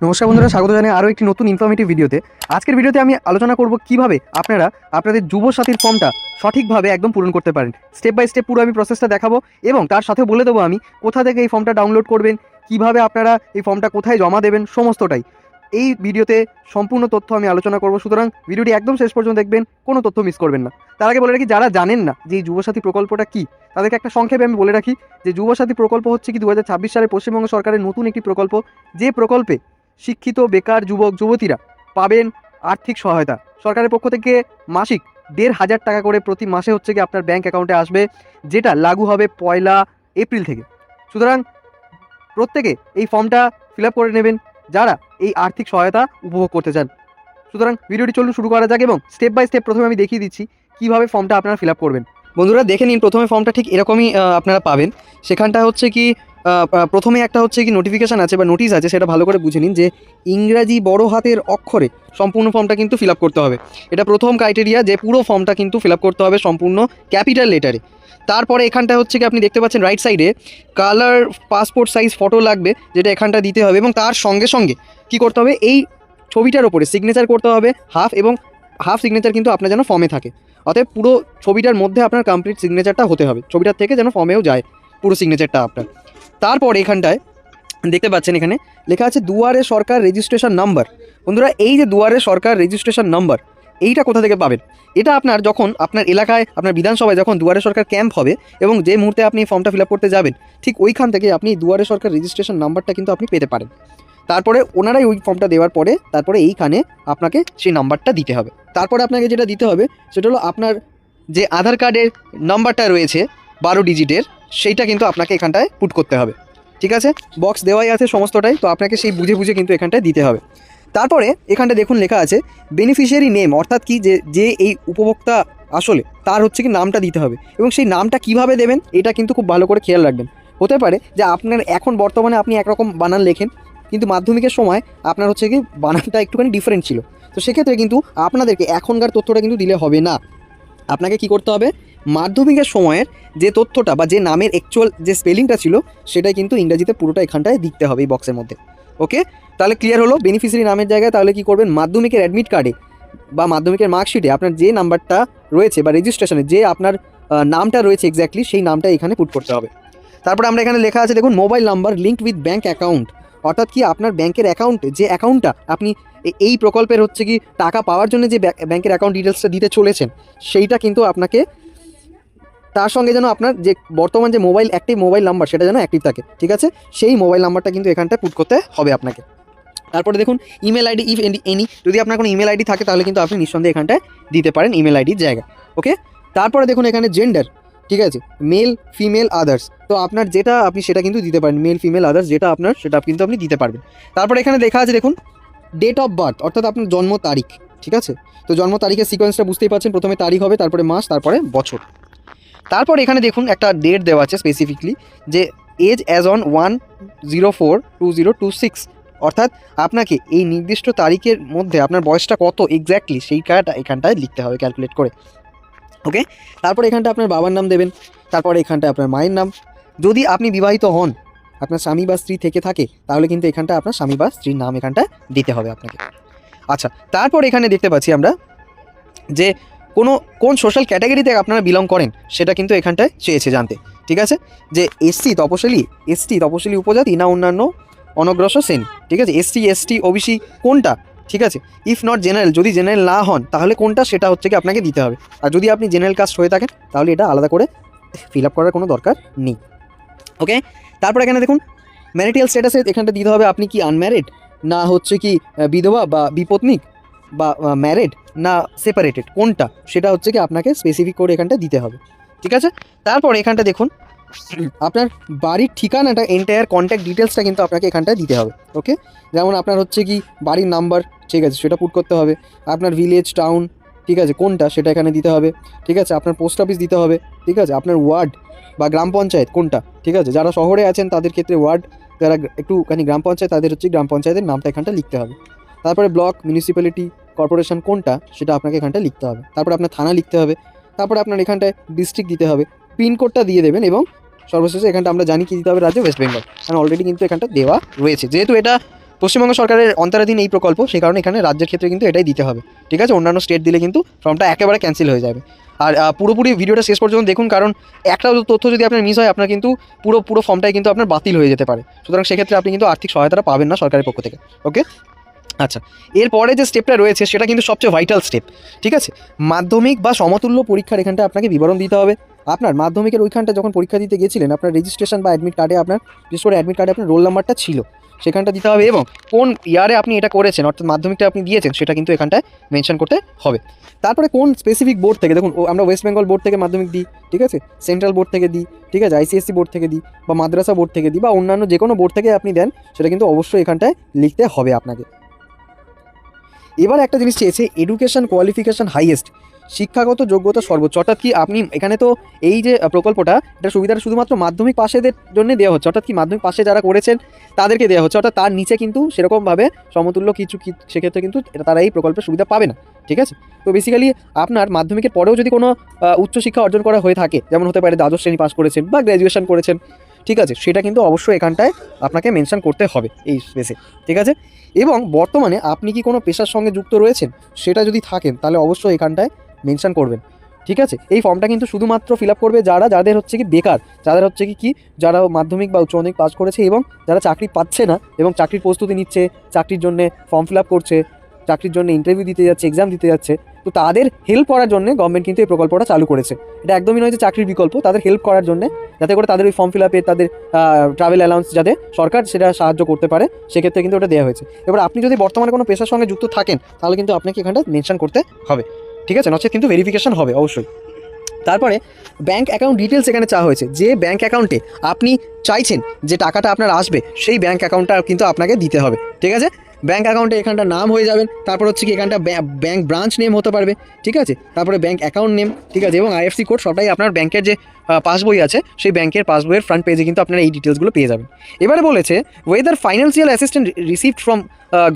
নমস্কার বন্ধুরা, স্বাগত জানাই আরও একটি নতুন ইনফরমেটিভ ভিডিওতে। আজকের ভিডিওতে আমি আলোচনা করব কিভাবে আপনারা আপনাদের যুবসাথীর ফর্মটা সঠিকভাবে একদম পূরণ করতে পারেন। স্টেপ বাই স্টেপ পুরো আমি প্রসেসটা দেখাবো এবং তার সাথে বলে দেবো আমি কোথা থেকে এই ফর্মটা ডাউনলোড করবেন, কিভাবে আপনারা এই ফর্মটা কোথায় জমা দেবেন, সমস্তটাই এই ভিডিওতে সম্পূর্ণ তথ্য আমি আলোচনা করব। সুতরাং ভিডিওটি একদম শেষ পর্যন্ত দেখবেন, কোনো তথ্য মিস করবেন না। তার আগে বলে রাখি, যারা জানেন না যে এই যুবসাথী প্রকল্পটা কী, তাদেরকে একটা সংক্ষেপে আমি বলে রাখি যে যুবসাথী প্রকল্প হচ্ছে কি 2026 সালে পশ্চিমবঙ্গ সরকারের নতুন একটি প্রকল্প, যে প্রকল্পে শিক্ষিত বেকার যুবক যুবতীরা পাবেন আর্থিক সহায়তা। সরকারের পক্ষ থেকে মাসিক 1,500 টাকা করে প্রতি মাসে হচ্ছে কি আপনার ব্যাঙ্ক অ্যাকাউন্টে আসবে, যেটা লাগু হবে 1 এপ্রিল থেকে। সুতরাং প্রত্যেকে এই ফর্মটা ফিল আপ করে নেবেন যারা এই আর্থিক সহায়তা উপভোগ করতে চান। সুতরাং ভিডিওটি চলুন শুরু করা যাক এবং স্টেপ বাই স্টেপ প্রথমে আমি দেখিয়ে দিচ্ছি কীভাবে ফর্মটা আপনারা ফিল আপ করবেন। বন্ধুরা দেখে নিন, প্রথমে ফর্মটা ঠিক এরকমই আপনারা পাবেন। সেখানটা হচ্ছে কি প্রথমে একটা হচ্ছে কি নোটিফিকেশান আছে বা নোটিশ আছে, সেটা ভালো করে বুঝে নিন যে ইংরাজি বড় হাতের অক্ষরে সম্পূর্ণ ফর্মটা কিন্তু ফিল আপ করতে হবে। এটা প্রথম ক্রাইটেরিয়া, যে পুরো ফর্মটা কিন্তু ফিল আপ করতে হবে সম্পূর্ণ ক্যাপিটাল লেটারে। তারপরে এখানটা হচ্ছে কি আপনি দেখতে পাচ্ছেন রাইট সাইডে কালার পাসপোর্ট সাইজ ফটো লাগবে, যেটা এখানটা দিতে হবে এবং তার সঙ্গে সঙ্গে কী করতে হবে, এই ছবিটার ওপরে সিগনেচার করতে হবে হাফ, এবং হাফ সিগনেচার কিন্তু আপনার যেন ফর্মে থাকে। অতএব পুরো ছবিটার মধ্যে আপনার কমপ্লিট সিগনেচারটা হতে হবে, ছবিটার থেকে যেন ফর্মেও যায় পুরো সিগনেচারটা আপনার। তারপর এখানটায় দেখতে পাচ্ছেন এখানে লেখা আছে দুয়ারে সরকার রেজিস্ট্রেশন নাম্বার। বন্ধুরা এই যে দুয়ারে সরকার রেজিস্ট্রেশন নাম্বার, এইটা কোথা থেকে পাবেন? এটা আপনার যখন আপনার এলাকায় আপনার বিধানসভায় যখন দুয়ারে সরকার ক্যাম্প হবে এবং যে মুহূর্তে আপনি ফর্মটা ফিল আপ করতে যাবেন, ঠিক ওইখান থেকে আপনি দুয়ারে সরকার রেজিস্ট্রেশন নাম্বারটা কিন্তু আপনি পেতে পারেন। তারপরে ওনারাই ওই ফর্মটা দেওয়ার পরে তারপরে এইখানে আপনাকে সেই নাম্বারটা দিতে হবে। তারপরে আপনাকে যেটা দিতে হবে সেটা হলো আপনার যে আধার কার্ডের নাম্বারটা রয়েছে 12 ডিজিটের, সেইটা কিন্তু আপনাকে এখানটায় পুট করতে হবে। ঠিক আছে, বক্স দেওয়াই আছে সমস্তটাই, তো আপনাকে সেই বুঝে বুঝে কিন্তু এখানটায় দিতে হবে। তারপরে এখানটা দেখুন লেখা আছে বেনিফিশিয়ারি নেম, অর্থাৎ কি যে এই উপভোক্তা আসলে তার হচ্ছে কি নামটা দিতে হবে, এবং সেই নামটা কিভাবে দেবেন এটা কিন্তু খুব ভালো করে খেয়াল রাখবেন। হতে পারে যে আপনার এখন বর্তমানে আপনি একরকম বানান লেখেন, কিন্তু মাধ্যমিকের সময় আপনার হচ্ছে কি বানানটা একটুখানি ডিফারেন্ট ছিল, তো সেক্ষেত্রে কিন্তু আপনাদেরকে এখনকার তথ্যটা কিন্তু দিলে হবে না। আপনাকে কি করতে হবে, মাধ্যমিকের সময়ের যে তথ্যটা বা যে নামের অ্যাকচুয়াল যে স্পেলিংটা ছিল সেটাই কিন্তু ইংরাজিতে পুরোটা এখানটায় দিতে হবে এই বক্সের মধ্যে। ওকে, তাহলে ক্লিয়ার হলো বেনিফিশিয়ারি নামের জায়গায় তাহলে কি করবেন, মাধ্যমিকের অ্যাডমিট কার্ডে বা মাধ্যমিকের মার্কশিটে আপনার যে নাম্বারটা রয়েছে বা রেজিস্ট্রেশনে যে আপনার নামটা রয়েছে এক্স্যাক্টলি সেই নামটা এখানে পুট করতে হবে। তারপরে আমরা এখানে লেখা আছে দেখুন mobile number linked with bank account, অর্থাৎ কি আপনার ব্যাংকের অ্যাকাউন্টে যে অ্যাকাউন্টটা আপনি এই প্রকল্পের হচ্ছে কি টাকা পাওয়ার জন্য যে ব্যাংকের অ্যাকাউন্ট ডিটেলসটা দিতে চলেছেন, সেইটা কিন্তু আপনাকে তার সঙ্গে যেন আপনার যে বর্তমান যে মোবাইল অ্যাক্টিভ মোবাইল নাম্বার সেটা যেন অ্যাক্টিভ থাকে। ঠিক আছে, সেই মোবাইল নাম্বারটা কিন্তু এখানটায় পুট করতে হবে আপনাকে। তারপরে দেখুন ইমেল আইডি, ইফ এনি, যদি আপনার কোনো ইমেল আইডি থাকে তাহলে কিন্তু আপনি নিঃসন্দেহে এখানটায় দিতে পারেন ইমেল আইডির জায়গা। ওকে, তারপরে দেখুন এখানে জেন্ডার, ঠিক আছে, মেল ফিমেল আদার্স, তো আপনার যেটা আপনি সেটা কিন্তু দিতে পারেন, মেল ফিমেল আদার্স যেটা আপনার সেটা কিন্তু আপনি দিতে পারবেন। তারপরে এখানে দেখা আছে দেখুন ডেট অফ বার্থ, অর্থাৎ আপনার জন্ম তারিখ। ঠিক আছে, তো জন্ম তারিখের সিকোয়েন্সটা বুঝতেই পারছেন, প্রথমে তারিখ হবে, তারপরে মাস, তারপরে বছর। তারপর এখানে দেখুন একটা ডেট দেওয়া আছে স্পেসিফিকলি, যে এজ অ্যাজ অন 1/04/2026, অর্থাৎ আপনাকে এই নির্দিষ্ট তারিখের মধ্যে আপনার বয়সটা কত এক্স্যাক্টলি সেইটা এখানটায় লিখতে হবে ক্যালকুলেট করে। ওকে, তারপর এখানটা আপনার বাবার নাম দেবেন, তারপরে এখানটা আপনার মায়ের নাম। যদি আপনি বিবাহিত হন, আপনার স্বামী বা স্ত্রী থেকে থাকে, তাহলে কিন্তু এখানটা আপনার স্বামী বা স্ত্রীর নাম এখানটা দিতে হবে আপনাকে। আচ্ছা, তারপর এখানে দেখতে পাচ্ছি আমরা যে কোন সোশ্যাল ক্যাটাগরি থেকে আপনারা বিলং করেন সেটা কিন্তু এখানটায় চেয়েছে জানতে। ঠিক আছে, যে এসসি তপশিলি উপজাতি না অন্যান্য অনগ্রসর শ্রেণী। ঠিক আছে, এসটি ওবিসি কোনটা, ঠিক আছে, ইফ নট জেনারেল, যদি জেনারেল না হন তাহলে কোনটা সেটা হচ্ছে কি আপনাকে দিতে হবে। আর যদি আপনি জেনারেল কাস্ট হয়ে থাকেন তাহলে এটা আলাদা করে ফিল আপ করার কোনো দরকার নেই। ওকে, তারপর এখানে দেখুন ম্যারিটাল স্ট্যাটাসে এখানটা দিতে হবে আপনি কি আনম্যারিড, না হচ্ছে কি বিধবা বা বিপত্নিক, বা ম্যারিড না সেপারেটেড, কোনটা সেটা হচ্ছে কি আপনাকে স্পেসিফিক করে এখানটা দিতে হবে। ঠিক আছে, তারপর এখানটা দেখুন আপনার বাড়ির ঠিকানাটা এন্টায়ার কন্ট্যাক্ট ডিটেলসটা কিন্তু আপনাকে এখানটায় দিতে হবে। ওকে, যেমন আপনার হচ্ছে কি বাড়ির নাম্বার, ঠিক আছে, সেটা পুট করতে হবে, আপনার ভিলেজ টাউন, ঠিক আছে, কোনটা সেটা এখানে দিতে হবে। ঠিক আছে, আপনার পোস্ট অফিস দিতে হবে। ঠিক আছে, আপনার ওয়ার্ড বা গ্রাম পঞ্চায়েত কোনটা, ঠিক আছে, যারা শহরে আছেন তাদের ক্ষেত্রে ওয়ার্ড, যারা একটুখানি গ্রাম পঞ্চায়েত তাদের হচ্ছে গ্রাম পঞ্চায়েতের নামটা এখানটা লিখতে হবে। তারপরে ব্লক, মিউনিসিপ্যালিটি, কর্পোরেশন কোনটা সেটা আপনাকে এখানটা লিখতে হবে। তারপরে আপনার থানা লিখতে হবে, তারপরে আপনার এখানটায় ডিস্ট্রিক্ট দিতে হবে, পিনকোডটা দিয়ে দেবেন, এবং সর্বশেষে এখানটা আমরা জানি কি দিতে হবে, রাজ্য ওয়েস্ট বেঙ্গল, কারণ অলরেডি কিন্তু এখানটা দেওয়া রয়েছে। যেহেতু এটা পশ্চিমবঙ্গ সরকারের অন্তরাধীন এই প্রকল্প, সেই কারণে এখানে রাজ্যের ক্ষেত্রে কিন্তু এটাই দিতে হবে। ঠিক আছে, অন্যান্য স্টেট দিলে কিন্তু ফর্মটা একেবারে ক্যান্সেল হয়ে যাবে। আর পুরোপুরি ভিডিওটা শেষ পর্যন্ত দেখুন, কারণ একটা তথ্য যদি আপনার মিস হয়, আপনার কিন্তু পুরো ফর্মটাই কিন্তু আপনার বাতিল হয়ে যেতে পারে। সুতরাং সেক্ষেত্রে আপনি কিন্তু আর্থিক সহায়তাটা পাবেন না সরকারের পক্ষ থেকে। ওকে, আচ্ছা, এরপরে যে স্টেপটা রয়েছে সেটা কিন্তু সবচেয়ে ভাইটাল স্টেপ। ঠিক আছে, মাধ্যমিক বা সমতুল্য পরীক্ষার এখানটা আপনাকে বিবরণ দিতে হবে। আপনার মাধ্যমিকের ওইখানটা যখন পরীক্ষা দিতে গেছিলেন, আপনার রেজিস্ট্রেশন বা অ্যাডমিট কার্ডে আপনার, বিশেষ করে অ্যাডমিট কার্ডে আপনার রোল নাম্বারটা ছিল, সেখানটা দিতে হবে, এবং কোন ইয়ারে আপনি এটা করেছেন অর্থাৎ মাধ্যমিকটা আপনি দিয়েছেন সেটা কিন্তু এখানটায় মেনশন করতে হবে। তারপরে কোন স্পেসিফিক বোর্ড থেকে, দেখুন আমরা ওয়েস্ট বেঙ্গল বোর্ড থেকে মাধ্যমিক দিই, ঠিক আছে, সেন্ট্রাল বোর্ড থেকে দিই, ঠিক আছে, আইসিএসসি বোর্ড থেকে দিই, বা মাদ্রাসা বোর্ড থেকে দিই, বা অন্যান্য যে কোনো বোর্ড থেকে আপনি দেন, সেটা কিন্তু অবশ্যই এখানটায় লিখতে হবে আপনাকে। এবার একটা জিনিস চেয়েছে, এডুকেশন কোয়ালিফিকেশন হাইয়েস্ট, শিক্ষাগত যোগ্যতা সর্বোচ্চ, অর্থাৎ কি আপনি এখানে তো এই যে প্রকল্পটা, এটা সুবিধাটা শুধুমাত্র মাধ্যমিক পাশেদের জন্য দেওয়া হচ্ছে, অর্থাৎ কি মাধ্যমিক পাশে যারা করেছেন তাদেরকে দেওয়া হচ্ছে, অর্থাৎ তার নিচে কিন্তু সেরকমভাবে সমতুল্য কিছু সেক্ষেত্রে কিন্তু তারা এই প্রকল্পের সুবিধা পাবে না। ঠিক আছে, তো বেসিক্যালি আপনার মাধ্যমিকের পরেও যদি কোনো উচ্চশিক্ষা অর্জন করা হয়ে থাকে, যেমন হতে পারে দ্বাদশ শ্রেণী পাস করেছেন বা গ্র্যাজুয়েশন করেছেন, ঠিক আছে, সেটা কিন্তু অবশ্যই এখানটায় আপনাকে মেনশন করতে হবে এই স্পেসে। ঠিক আছে, এবং বর্তমানে আপনি কি কোনো পেশার সঙ্গে যুক্ত রয়েছেন সেটা যদি থাকেন, তাহলে অবশ্যই এখানটায় মেনশন করবেন। ঠিক আছে, এই ফর্মটা কিন্তু শুধুমাত্র ফিল আপ করবে যাদের হচ্ছে কি বেকার, যাদের হচ্ছে কি যারা মাধ্যমিক বা উচ্চ মাধ্যমিক পাস করেছে এবং যারা চাকরি পাচ্ছে না এবং চাকরির প্রস্তুতি নিচ্ছে, চাকরির জন্য ফর্ম ফিল আপ করছে, চাকরির জন্য ইন্টারভিউ দিতে যাচ্ছে, এক্সাম দিতে যাচ্ছে, তো তাদের হেল্প করার জন্য গভর্নমেন্ট কিন্তু এই প্রকল্পটা চালু করেছে। এটা একদমই নয় যে চাকরির বিকল্প, তাদের হেল্প করার জন্য, যাতে করে তাদের ওই ফর্ম ফিল আপে তাদের ট্রাভেল অ্যালাউন্স যাতে সরকার সেটা সাহায্য করতে পারে, সেক্ষেত্রে কিন্তু ওটা দেওয়া হয়েছে। এবার আপনি যদি বর্তমানে কোনো পেশার সঙ্গে যুক্ত থাকেন, তাহলে কিন্তু আপনাকে এখানটা মেনশন করতে হবে। ঠিক আছে, নচেত কিন্তু ভেরিফিকেশন হবে অবশ্যই। তারপরে ব্যাঙ্ক অ্যাকাউন্ট ডিটেলস এখানে চাওয়া হয়েছে, যে ব্যাঙ্ক অ্যাকাউন্টে আপনি চাইছেন যে টাকাটা আপনার আসবে, সেই ব্যাঙ্ক অ্যাকাউন্টটা কিন্তু আপনাকে দিতে হবে। ঠিক আছে, ব্যাঙ্ক অ্যাকাউন্টে এখানটা নাম হয়ে যাবেন, তারপর হচ্ছে কি এখানটা ব্যাঙ্ক ব্রাঞ্চ নেম হতে পারবে, ঠিক আছে, তারপরে ব্যাঙ্ক অ্যাকাউন্ট নেম, ঠিক আছে, এবং আইএফসি কোড, সবটাই আপনার ব্যাঙ্কের যে পাসবই আছে সেই ব্যাঙ্কের পাসবইয়ের ফ্রন্ট পেজে কিন্তু আপনারা এই ডিটেলসগুলো পেয়ে যাবেন। এবারে বলেছে weather financial assistant received from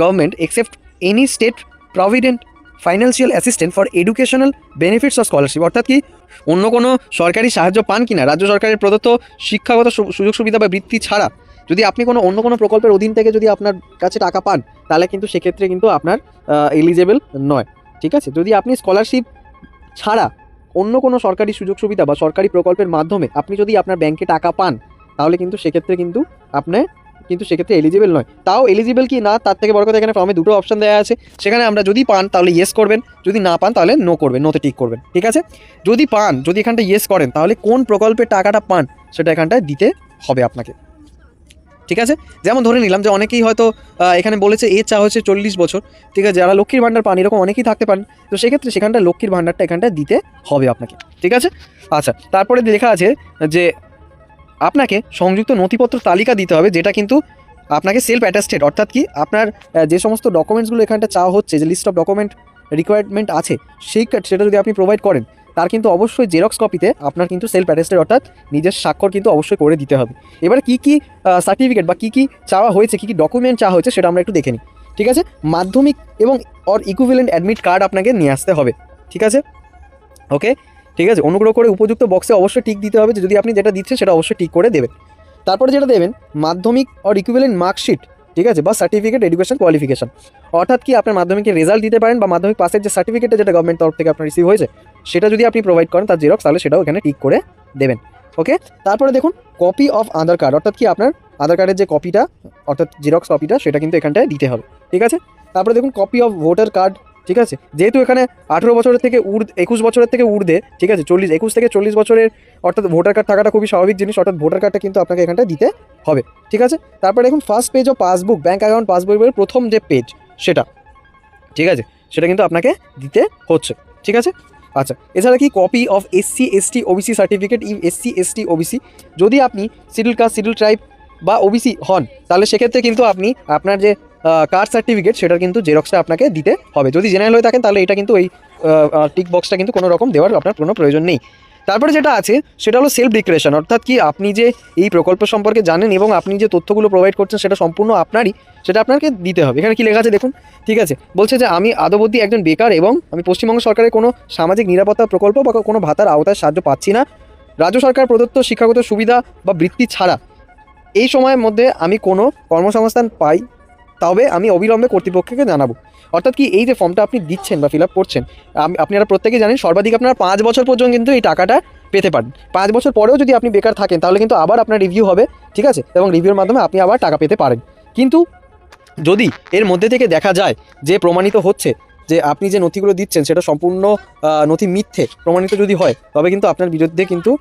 government except any state provident financial assistant for educational benefits of scholarship, অর্থাৎ কি অন্য কোনো সরকারি সাহায্য পান কিনা রাজ্য সরকারের প্রদত্ত শিক্ষাগত সুযোগ সুবিধা বা বৃত্তি ছাড়া, যদি আপনি অন্য কোনো প্রকল্পের অধীন থেকে যদি আপনার কাছে টাকা পান, তাহলে কিন্তু সেক্ষেত্রে কিন্তু আপনার এলিজেবল নয়। ঠিক আছে, যদি আপনি স্কলারশিপ ছাড়া অন্য কোনো সরকারি সুযোগ সুবিধা বা সরকারি প্রকল্পের মাধ্যমে আপনি যদি আপনার ব্যাংকে টাকা পান, তাহলে কিন্তু সেক্ষেত্রে কিন্তু আপনার সেক্ষেত্রে এলিজিবল নয়। তাও এলিজিবল কি না তার থেকে বড় কথা, এখানে ফর্মে দুটো অপশন দেওয়া আছে, সেখানে আমরা যদি পান তাহলে ইয়েস করবেন, যদি না পান তাহলে নো করবেন, নোতে টিক করবেন। ঠিক আছে, যদি পান, যদি এখানটা ইয়েস করেন, তাহলে কোন প্রকল্পের টাকাটা পান সেটা এখানটায় দিতে হবে আপনাকে। ঠিক আছে, যেমন ধরে নিলাম যে অনেকেই হয়তো এখানে বলেছে এজ চা হচ্ছে 40 বছর, ঠিক আছে, যারা লক্ষ্মীর ভাণ্ডার পান, এরকম অনেকেই থাকতে পারেন, তো সেক্ষেত্রে সেখানটা লক্ষ্মীর ভাণ্ডারটা এখানটায় দিতে হবে আপনাকে। ঠিক আছে, আচ্ছা, তারপরে লেখা আছে যে আপনাকে সংযুক্ত নথিপত্র তালিকা দিতে হবে, যেটা কিন্তু আপনাকে সেলফ অ্যাটাস্টেড, অর্থাৎ কি আপনার যে সমস্ত ডকুমেন্টসগুলো এখানটা চাওয়া হচ্ছে, যে লিস্ট অফ ডকুমেন্ট রিকোয়ারমেন্ট আছে, সেটা যদি আপনি প্রোভাইড করেন, তার কিন্তু অবশ্যই জেরক্স কপিতে আপনার কিন্তু সেলফ অ্যাটাস্টেড, অর্থাৎ নিজের স্বাক্ষর কিন্তু অবশ্যই করে দিতে হবে। এবার কী কী সার্টিফিকেট বা কী কী চাওয়া হয়েছে, কী কী ডকুমেন্ট চাওয়া হয়েছে, সেটা আমরা একটু দেখে নিই। ঠিক আছে, মাধ্যমিক এবং অর ইকুইভ্যালেন্ট অ্যাডমিট কার্ড আপনাকে নিয়ে আসতে হবে। ঠিক আছে, ওকে, ঠিক আছে, অনুগ্রহ করে উপযুক্ত বক্সে অবশ্যই টিক দিতে হবে, যে যদি আপনি যেটা দিচ্ছেন সেটা অবশ্যই টিক করে দেবেন। তারপরে যেটা দেবেন, মাধ্যমিক অর ইকুইভ্যালেন্ট মার্কশিট, ঠিক আছে, বা সার্টিফিকেট এডুকেশন কোয়ালিফিকেশন, অর্থাৎ কি আপনার মাধ্যমিকের রেজাল্ট দিতে পারেন, বা মাধ্যমিক পাসের যে সার্টিফিকেটটা যেটা গভর্নমেন্ট তরফ থেকে আপনার রিসিভ হয়েছে, সেটা যদি আপনি প্রোভাইড করেন তার জেরক্স, তাহলে সেটাও এখানে টিক করে দেবেন। ওকে, তারপরে দেখুন কপি অফ আধার কার্ড, অর্থাৎ কি আপনার আধার কার্ডের যে কপিটা, অর্থাৎ জেরক্স কপিটা, সেটা কিন্তু এখানটায় দিতে হবে। ঠিক আছে, তারপরে দেখুন কপি অফ ভোটার কার্ড, ঠিক আছে, যেহেতু এখানে 18 বছরের থেকে 21 বছরের থেকে ঊর্ধ্বে, ঠিক আছে, 21 থেকে 40 বছরের, অর্থাৎ ভোটার কার্ড থাকাটা খুবই স্বাভাবিক জিনিস, অর্থাৎ ভোটার কার্ডটা কিন্তু আপনাকে এখানটা দিতে হবে। ঠিক আছে, তারপরে দেখুন first page of passbook, bank account পাসবইয়ের প্রথম যে পেজ সেটা, ঠিক আছে, সেটা কিন্তু আপনাকে দিতে হচ্ছে। ঠিক আছে, আচ্ছা, এছাড়া কি copy of SC ST OBC certificate, SC ST OBC, যদি আপনি শিডিউল কাস্ট, শিডিউল ট্রাইব বা OBC হন, তাহলে সেক্ষেত্রে কিন্তু আপনি আপনার যে কাস্ট সার্টিফিকেট সেটার কিন্তু জেরক্সটা আপনাকে দিতে হবে। যদি জেনারেল হয়ে থাকেন, তাহলে এটা কিন্তু এই টিক বক্সটা কিন্তু কোনো রকম দেওয়ার আপনার কোনো প্রয়োজন নেই। তারপরে যেটা আছে সেটা হলো সেলফ ডিক্লারেশন, অর্থাৎ কি আপনি যে এই প্রকল্প সম্পর্কে জানেন এবং আপনি যে তথ্যগুলো প্রোভাইড করছেন সেটা সম্পূর্ণ আপনারই, সেটা আপনাকে দিতে হবে। এখানে কি লেখা আছে দেখুন, ঠিক আছে, বলছে যে আমি আদবদ্ধি একজন বেকার এবং আমি পশ্চিমবঙ্গ সরকারের কোনো সামাজিক নিরাপত্তা প্রকল্প বা কোনো ভাতার আওতায় সাহায্য পাচ্ছি না, রাজ্য সরকার প্রদত্ত শিক্ষাগত সুবিধা বা বৃত্তি ছাড়া এই সময়ের মধ্যে আমি কোনো কর্মসংস্থান পাই, তবে আমি অবিলম্বে কর্তৃপক্ষকে জানাবো। অর্থাৎ কি, এই যে ফর্মটা আপনি দিচ্ছেন বা ফিল আপ করছেন, আপনারা প্রত্যেকেই জানেন সর্বাধিক আপনারা 5 বছর পর্যন্ত কিন্তু এই টাকাটা পেতে পারেন। 5 বছর পরেও যদি আপনি বেকার থাকেন তাহলে কিন্তু আবার আপনার রিভিউ হবে, ঠিক আছে, এবং রিভিউর মাধ্যমে আপনি আবার টাকা পেতে পারেন। কিন্তু যদি এর মধ্যে থেকে দেখা যায় যে প্রমাণিত হচ্ছে যে আপনি যে নথিগুলো দিচ্ছেন সেটা সম্পূর্ণ নথি মিথ্যে প্রমাণিত যদি হয়, তবে কিন্তু আপনার বিরুদ্ধে কিন্তু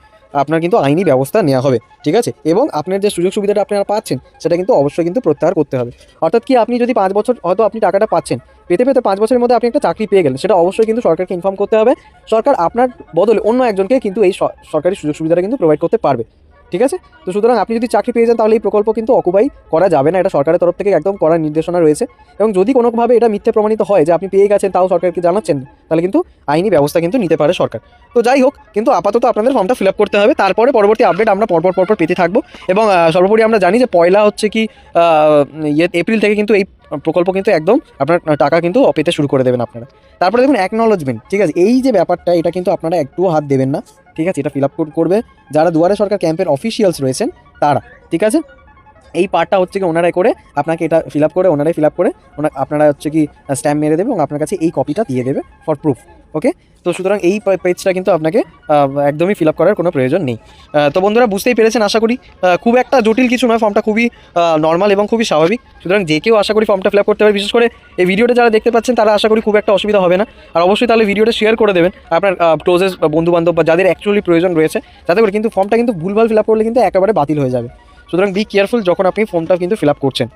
আইনি ব্যবস্থা নেওয়া হবে, ঠিক আছে। এবং আপনার যে সুযোগ সুবিধাটা আপনারা পাচ্ছেন সেটা কিন্তু অবশ্যই কিন্তু প্রত্যাহার করতে হবে। অর্থাৎ কি, আপনি যদি 5 বছর হয়তো আপনি টাকাটা পাচ্ছেন, পেতে 5 বছরের মধ্যে আপনি একটা চাকরি পেয়ে গেলেন, সেটা অবশ্যই কিন্তু সরকারকে ইনফর্ম করতে হবে। সরকার আপনার বদলে অন্য একজনকে কিন্তু এই সরকারি সুযোগ সুবিধাটা কিন্তু প্রোভাইড করতে পারবে, ঠিক আছে। তো সুতরাং আপনি যদি চাকরি পেয়ে যান তাহলে এই প্রকল্প কিন্তু অকুপাই করা যাবে না, এটা সরকারের তরফ থেকে একদম কড়া নির্দেশনা রয়েছে। এবং যদি কোনোভাবে এটা মিথ্যে প্রমাণিত হয় যে আপনি পেয়ে গেছেন তাও সরকারকে জানাচ্ছেন না, তাহলে কিন্তু আইনি ব্যবস্থা কিন্তু নিতে পারে সরকার। তো যাই হোক, কিন্তু আপাতত আপনাদের ফর্মটা ফিল আপ করতে হবে, তারপরে পরবর্তী আপডেট আমরা পরপর পেতে থাকবো। এবং সর্বোপরি আমরা জানি যে পয়লা হচ্ছে কি এপ্রিল থেকে কিন্তু এই প্রকল্প কিন্তু একদম আপনার টাকা কিন্তু পেতে শুরু করে দেবেন আপনারা। তারপরে দেখুন অ্যাকনলেজমেন্ট, ঠিক আছে, এই যে ব্যাপারটা এটা কিন্তু আপনারা একটুও হাত দেবেন না, ঠিক আছে। এটা ফিল আপ করবে যারা দুয়ারে সরকার ক্যাম্পের অফিসিয়ালস রয়েছেন তারা, ঠিক আছে। এই পার্টটা হচ্ছে কি ওনারাই করে আপনাকে এটা ফিল আপ করে আপনারা হচ্ছে কি স্ট্যাম্প মেরে দেবে এবং আপনার কাছে এই কপিটা দিয়ে দেবে ফর প্রুফ, ওকে। তো সুতরাং এই পেজটা কিন্তু আপনাকে একদমই ফিল আপ করার কোনো প্রয়োজন নেই। তো বন্ধুরা বুঝতেই পেরেছেন আশা করি, খুব একটা জটিল কিছু নয়, ফর্মটা খুবই নর্মাল এবং খুবই স্বাভাবিক। সুতরাং যে কেউ আশা করি ফর্মটা ফিল আপ করতে পারে। বিশেষ করে এই ভিডিওটা যারা দেখতে পাচ্ছেন তারা আশা করি খুব একটা অসুবিধা হবে না। আর অবশ্যই তাহলে ভিডিওটা শেয়ার করে দেবেন আপনার ক্লোজেস্ট বন্ধুবান্ধব বা যাদের অ্যাকচুয়ালি প্রয়োজন রয়েছে, যাতে করে কিন্তু ফর্মটা কিন্তু ভুলভাল ফিল আপ করলে কিন্তু একেবারে বাতিল হয়ে যাবে। সুতরাং বি কেয়ারফুল যখন আপনি ফর্মটা কিন্তু ফিল আপ করছেন,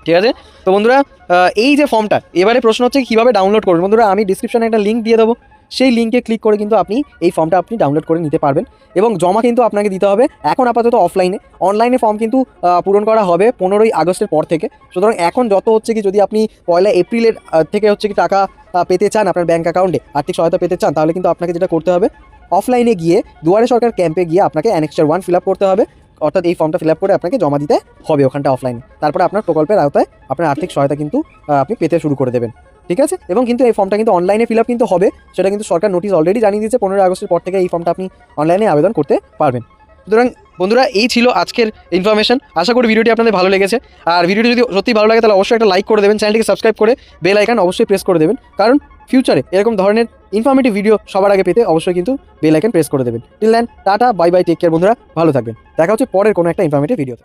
ঠিক আছে। তো বন্ধুরা, এই যে ফর্মটা, এবারে প্রশ্ন হচ্ছে কীভাবে ডাউনলোড করবেন। বন্ধুরা আমি ডিসক্রিপশনে একটা লিঙ্ক দিয়ে দেবো, সেই লিঙ্কে ক্লিক করে কিন্তু আপনি এই ফর্মটা আপনি ডাউনলোড করে নিতে পারবেন। এবং জমা কিন্তু আপনাকে দিতে হবে এখন আপাতত অফলাইনে। অনলাইনে ফর্ম কিন্তু পূরণ করা হবে 15ই আগস্টের পর থেকে। সুতরাং এখন যত হচ্ছে কি, যদি আপনি 1 এপ্রিলের থেকে হচ্ছে কি টাকা পেতে চান আপনার ব্যাঙ্ক অ্যাকাউন্টে, আর্থিক সহায়তা পেতে চান, তাহলে কিন্তু আপনাকে যেটা করতে হবে, অফলাইনে গিয়ে দুয়ারে সরকার ক্যাম্পে গিয়ে আপনাকে অ্যানেক্সার 1 ফিল আপ করতে হবে। অর্থাৎ এই ফর্মটা ফিল আপ করে আপনাকে জমা দিতে হবে ওখানটা অফলাইনে। তারপরে আপনার প্রকল্পের আওতায় আপনার আর্থিক সহায়তা কিন্তু আপনি পেতে শুরু করে দেবেন, ঠিক আছে। এবং কিন্তু এই ফর্মটা কিন্তু অনলাইনে ফিল আপ কিন্তু হবে, সেটা কিন্তু সরকার নোটিশ অলরেডি জানিয়ে দিয়েছে। 15ই আগস্টের পর থেকে এই ফর্মটা আপনি অনলাইনে আবেদন করতে পারবেন। সুতরাং বন্ধুরা এই ছিল আজকের ইনফরমেশন। আশা করি ভিডিওটি আপনাদের ভালো লেগেছে। আর ভিডিওটি যদি সত্যি ভালো লাগে তাহলে অবশ্যই একটা লাইক করে দেবেন, চ্যানেলটিকে সাবস্ক্রাইব করে বেল আইকন অবশ্যই প্রেস করে দেবেন, কারণ ফিউচারে এরকম ধরনের ইনফরমেটিভ ভিডিও সবার আগে পেতে অবশ্যই কিন্তু বেল আইকন প্রেস করে দেবেন। Till then tata, bye bye, take care বন্ধুরা, ভালো থাকবেন। দেখা হচ্ছে পরের কোনো একটা ইনফরমেটিভ ভিডিওতে।